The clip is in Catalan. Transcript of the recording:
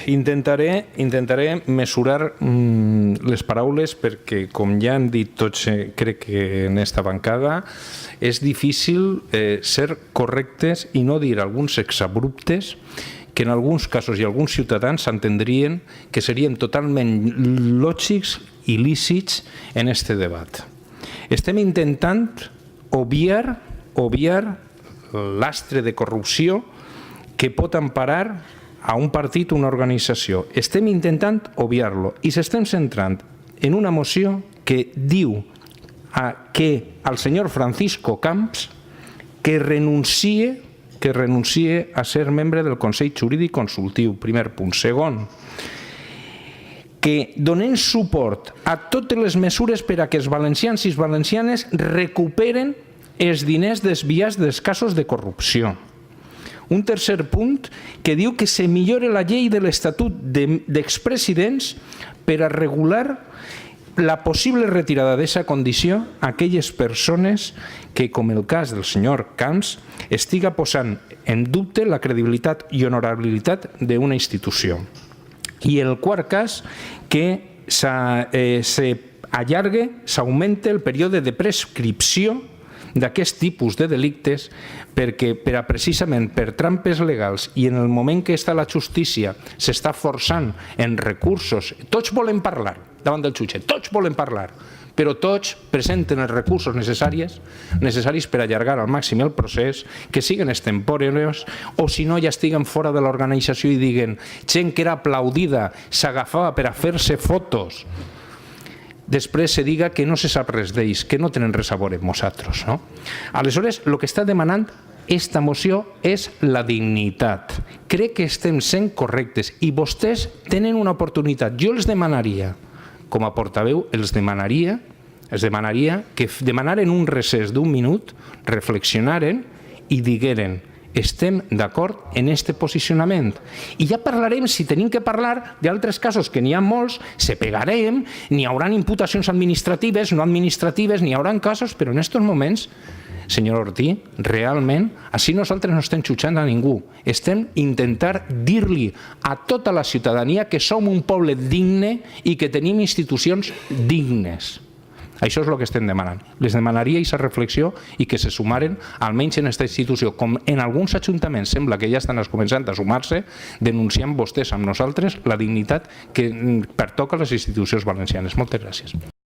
Intentaré mesurar les paraules perquè, com ja han dit tots, crec que en esta bancada, és difícil ser correctes i no dir alguns exabruptes que en alguns casos i alguns ciutadans s'entendrien que serien totalment lògics i lícits en este debat. Estem intentant obviar l'astre de corrupció que pot emparar a un partit o una organització. Estem intentant obviar-lo i s'estem centrant en una moció que diu que al senyor Francisco Camps que renuncie a ser membre del Consell Jurídic Consultiu, primer punt. Segon, que donem suport a totes les mesures per a que els valencians i les valencianes recuperen els diners desviats dels casos de corrupció. Un tercer punt que diu que se millore la llei de l'Estatut d'expresidents per a regular la possible retirada d'aquesta condició a aquelles persones que, com el cas del senyor Camps, estiga posant en dubte la credibilitat i honorabilitat d'una institució. I el quart cas, que s'allargue, s'augmente el període de prescripció d'aquest tipus de delictes perquè precisament per trampes legals i en el moment que la justícia s'està forçant en recursos, tots volen parlar davant del jutge, tots volen parlar, però tots presenten els recursos necessaris per allargar al màxim el procés, que siguin extemporanis o si no ja estiguen fora de l'organització i diguen gent que era aplaudida, s'agafava per a fer-se fotos, després se diga que no se sap res d'ells, que no tenen res a veure amb nosaltres. Aleshores, el que està demanant esta moció és la dignitat. Crec que estem sent correctes i vostès tenen una oportunitat. Jo els demanaria, com a portaveu, els demanaria que demanaren un recés d'un minut, reflexionaren i digueren estem d'acord en aquest posicionament. I ja parlarem, si tenim que parlar d'altres casos, que n'hi ha molts, se pegarem, n'hi haurà imputacions administratives, no administratives, n'hi haurà casos, però en aquests moments, senyor Ortí, realment, així nosaltres no estem jutjant a ningú. Estem intentant dir-li a tota la ciutadania que som un poble digne i que tenim institucions dignes. Això és el que estem demanant. Les demanaria aquesta reflexió i que se sumaren, almenys en aquesta institució, com en alguns ajuntaments sembla que ja estan començant a sumar-se, denunciant vostès amb nosaltres la dignitat que pertoca a les institucions valencianes. Moltes gràcies.